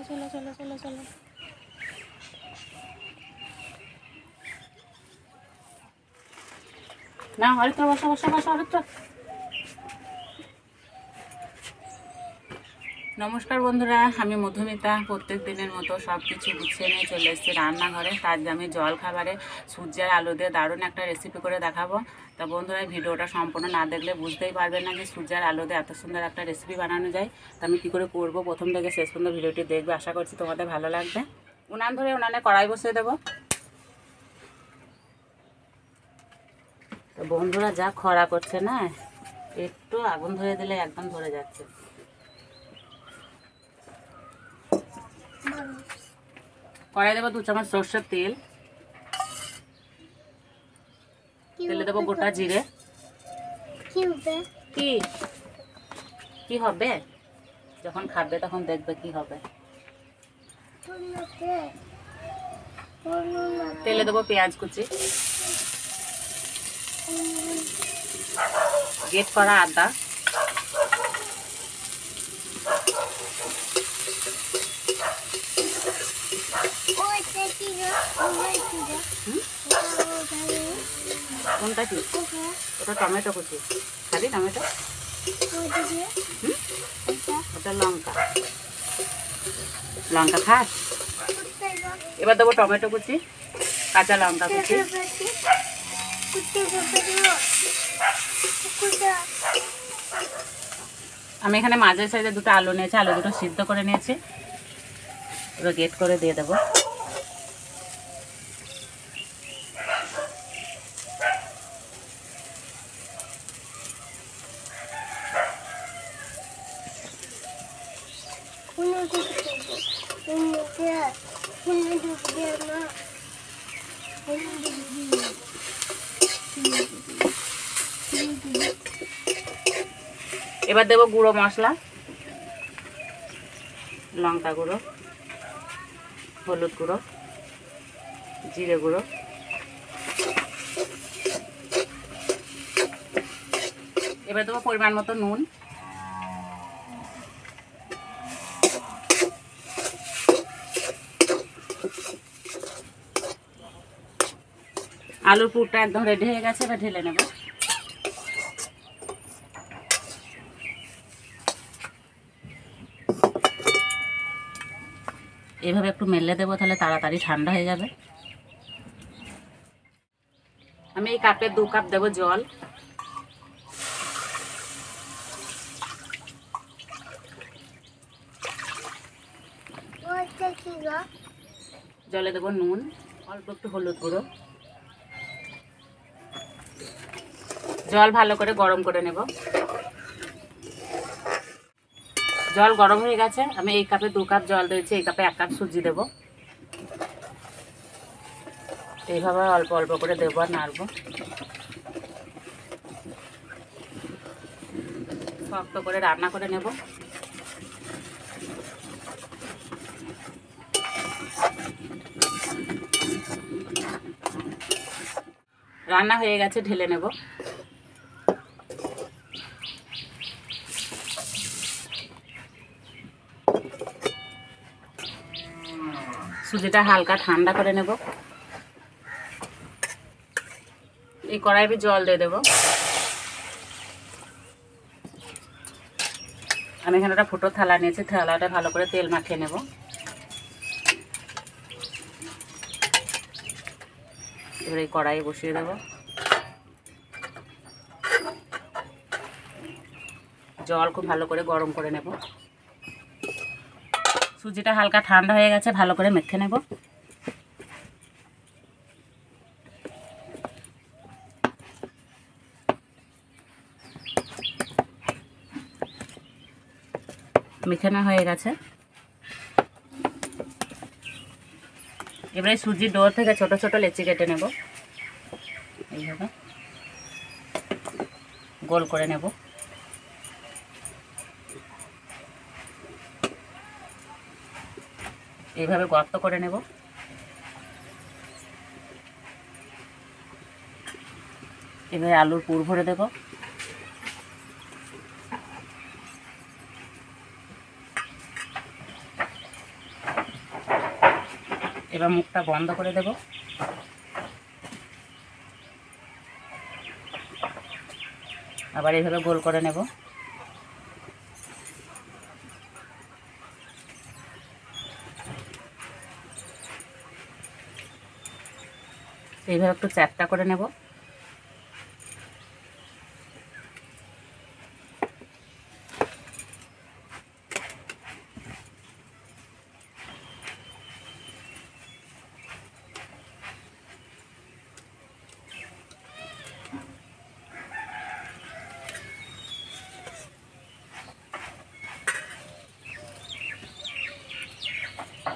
চলো চলো চলো চলো। না অরিত্র বসো বসো বসো অরিত্র। নমস্কার বন্ধুরা, আমি মধুমিতা। প্রত্যেক দিনের মতো সব কিছু গুছিয়ে নিয়ে চলে এসেছি রান্নাঘরে। তার আমি জল খাবারে সূর্যের আলো দিয়ে দারুণ একটা রেসিপি করে দেখাবো। তা বন্ধুরা, ভিডিওটা সম্পূর্ণ না দেখলে বুঝতেই পারবেন না যে সূর্যের আলো দিয়ে এত সুন্দর একটা রেসিপি বানানো যায়। তা আমি কী করে করবো, প্রথম থেকে শেষ পর্যন্ত ভিডিওটি দেখবে। আশা করছি তোমাদের ভালো লাগবে। উনান ধরে উনানে কড়াই বসিয়ে দেবো। তো বন্ধুরা, যা খরা করছে না, একটু আগুন ধরে দিলে একদম ধরে যাচ্ছে। কড়াই দেবো 2 চামচ সর্ষের তেল। তেলে দেবো গোটা জিরে। কি হবে যখন খাবে তখন দেখবে কি হবে। তেলে দেবো পেঁয়াজ কুচি, গ্রেট করা আদা, কোনটা কি? ওটা টমেটো কুচি। খাবি টমেটো? ওটা লঙ্কা। লঙ্কা খাস? এবার দেবো টমেটো কুচি, কাঁচা লঙ্কা কুচি। আমি এখানে মাঝের সাইজে 2টা আলু নিয়েছি, আলু দুটো সিদ্ধ করে নিয়েছি। এবার গ্রেট করে দিয়ে দেবো। এবার দেবো গুঁড়ো মশলা, লঙ্কা গুঁড়ো, হলুদ গুঁড়ো, জিরে গুঁড়ো। এবার দেবো পরিমাণ মতো নুন। আলুর পুরটা একদম রেডি হয়ে গেছে, এবার ঢেলে নেব। এভাবে একটু মেলে দেবো, তাহলে তাড়াতাড়ি ঠান্ডা হয়ে যাবে। আমি এই কাপে 2 কাপ দেবো জল। জলে দেবো নুন, অল্প একটু হলুদ গুঁড়ো। জল ভালো করে গরম করে নেব। জল গরম হয়ে গেছে। আমি এই কাপে 2 কাপ জল দিয়েছি, এই কাপে 1 কাপ সুজি দেবো। এইভাবে অল্প অল্প করে দেবো আর নাড়বো। শক্ত করে রান্না করে নেব। রান্না হয়ে গেছে, ঢেলে নেব। সুজিটা হালকা ঠান্ডা করে নেব। এই কড়াইয়ে জল দিয়ে দেবো। আমি এখানে একটা ফুটো থালা নিয়েছি, থালাটা ভালো করে তেল মাখিয়ে নেব। এবার এই কড়াইয়ে বসিয়ে দেব। জল খুব ভালো করে গরম করে নেব। সুজিটা হালকা ঠান্ডা হয়ে গেছে, ভালো করে মেখে নেব। মেখানো হয়ে গেছে। এবারে সুজির ডো থেকে ছোট ছোট লেচি কেটে নেব। এইভাবে গোল করে নেব। এইভাবে গর্ত করে নেব। এবারে আলুর পুর ভরে দেব। এবার মুখটা বন্ধ করে দেব। আবার এইভাবে গোল করে নেব। এইভাবে একটু চ্যাপটা করে নেব।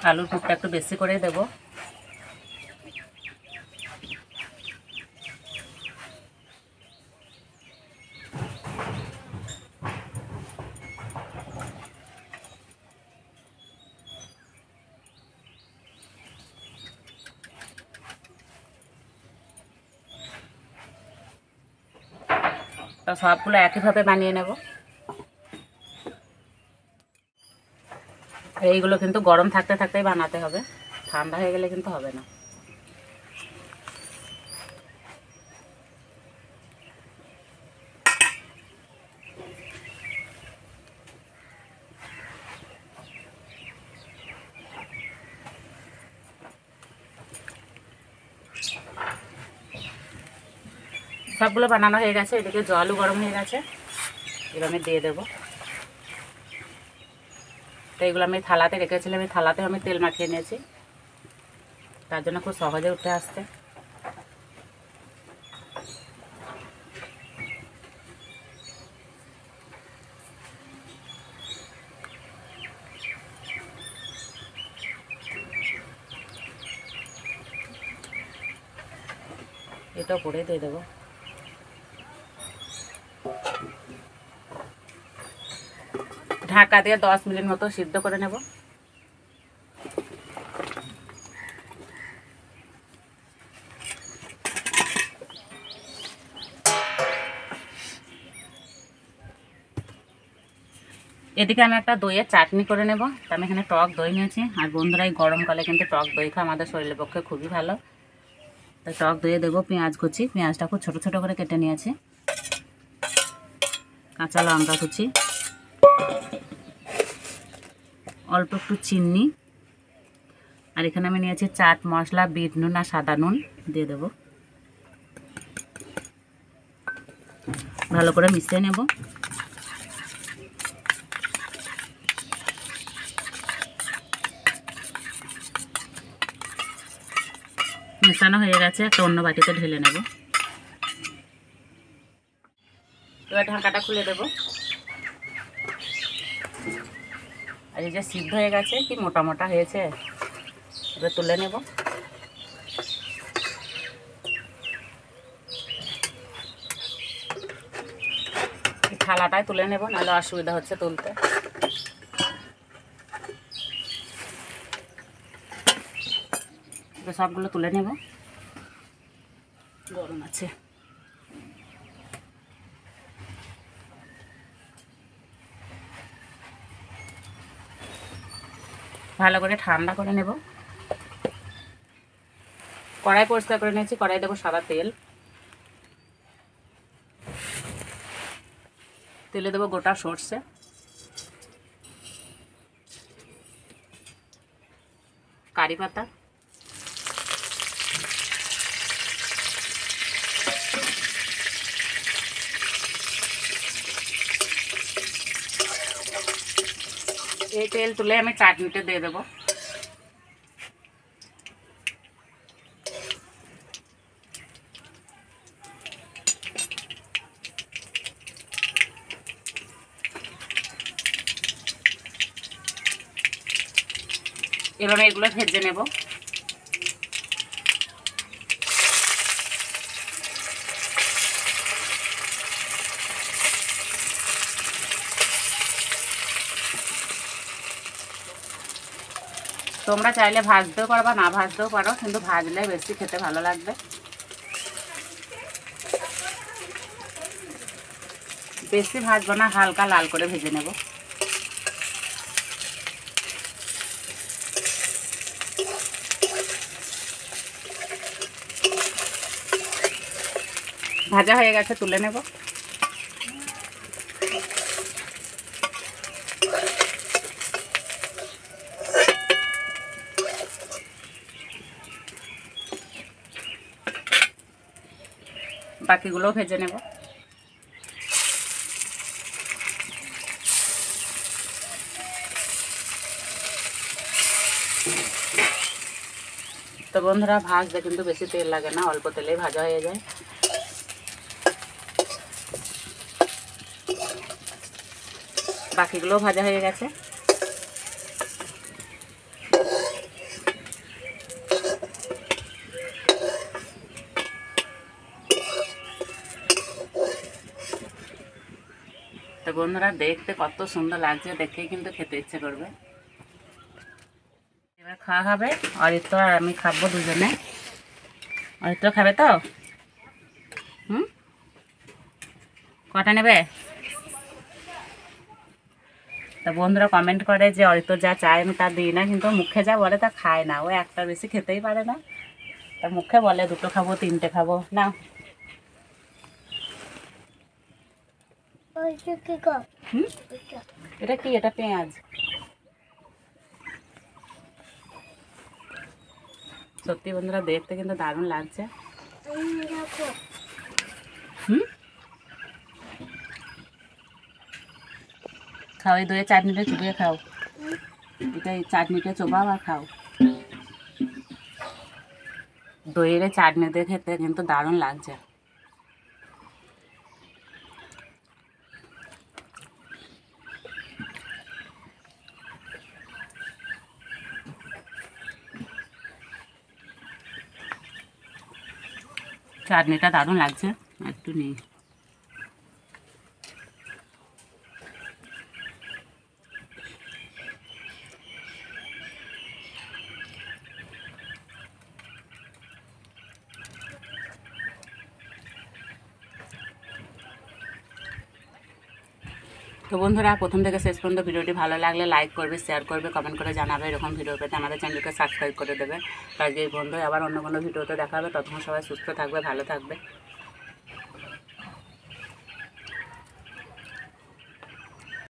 আলুর পুরটা একটু বেশি করে দেব। তো সবগুলো একইভাবে বানিয়ে নেব। এইগুলো কিন্তু গরম থাকতে থাকতেই বানাতে হবে, ঠান্ডা হয়ে গেলে কিন্তু হবে না। সবগুলো বানানো হয়ে গেছে। এদিকে জলও গরম হয়ে গেছে, এগুলো আমি দিয়ে দেবো। তো এগুলো আমি থালাতে রেখেছিলাম, এই থালাতে আমি তেল মাখিয়ে নিয়েছি, তার জন্য খুব সহজে উঠে আসছে। এটা পরে দিয়ে দেবো। ঢাকা দিয়ে 10 মিনিট মতো সিদ্ধ করে নেব। এদিকে আমি একটা দইয়ের চাটনি করে নেব। তো আমি এখানে টক দই নিয়েছি, আর বন্ধুরা এই গরমকালে কিন্তু টক দই খাওয়া আমাদের শরীরের পক্ষে খুবই ভালো। তো টক দইয়ে দেবো পেঁয়াজ কুচি, পেঁয়াজটা খুব ছোটো ছোটো করে কেটে নিয়েছি, কাঁচা লঙ্কা কুচি, অল্প একটু চিনি, আর এখানে আমি নিয়েছি চাট মশলা, বিট নুন আর সাদা নুন দিয়ে দেবো। ভালো করে মিশিয়ে নেব। মেশানো হয়ে গেছে, একটা অন্য বাটিতে ঢেলে নেব। এবার ঢাকাটা খুলে দেব। আর এই যে সিদ্ধ হয়ে গেছে, কি মোটা মোটা হয়েছে, এবার তুলে নেব। থালাটায় তুলে নেব, নাহলে অসুবিধা হচ্ছে তুলতে। সবগুলো তুলে নেব, গরম আছে। ভালো করে ঠান্ডা করে নেব। কড়াই পরিষ্কার করে নিয়েছি, কড়াই দেবো সাদা তেল, তেলে দেবো গোটা সর্ষে, কারি পাতা, এই তেল তুলে আমি চাটনিতে দিয়ে দেবো। এবার এগুলো ভেজে নেব। তোমরা চাইলে ভাজতেও পারো বা না ভাজতেও পারো, কিন্তু ভাজলে বেশি খেতে ভালো লাগবে। বেশি ভাজবো না, হালকা লাল করে ভেজে নেব। ভাজা হয়ে গেছে, তুলে নেব। বাকিগুলোও ভেজে নেব। তো বন্ধুরা ভাজতে কিন্তু বেশি তেল লাগে না, অল্প তেলেই ভাজা হয়ে যায়। বাকিগুলোও ভাজা হয়ে গেছে। তো বন্ধুরা দেখতে কত সুন্দর লাগছে, দেখেই কিন্তু খেতে ইচ্ছে করবে। এবার খাওয়া হবে, অরিত্র আর আমি খাবো দুজনে। অরিত্র খাবে তো? কটা নেবে? তা বন্ধুরা কমেন্ট করে যে অরিত্র যা চায় আমি তা দিই না, কিন্তু মুখে যা বলে তা খায় না। ও একটা বেশি খেতেই পারে না, তার মুখে বলে 2টো খাবো 3টে খাবো। না এটা কি? এটা পেঁয়াজ। সত্যি বন্ধুরা দেখতে কিন্তু দারুণ লাগছে। খাও, এই দইয়ের চাটনিটা চুবিয়ে খাও। এটা এই চাটনিটা চোবাও আর খাও। দইয়ের চাটনি দিয়ে খেতে কিন্তু দারুণ লাগছে। চাটনিটা দারুণ লাগছে, একটু নেই। তো বন্ধুরা প্রথম থেকে শেষ পর্যন্ত ভিডিওটি ভালো লাগলে লাইক করবে, শেয়ার করবে, কমেন্ট করে জানাবে। এরকম ভিডিও পেতে আমাদের চ্যানেলকে সাবস্ক্রাইব করে দেবে। আজকে এই বন্ধু আবার অন্য কোনো ভিডিওতে দেখা হবে। ততক্ষণ সবাই সুস্থ থাকবে, ভালো থাকবে।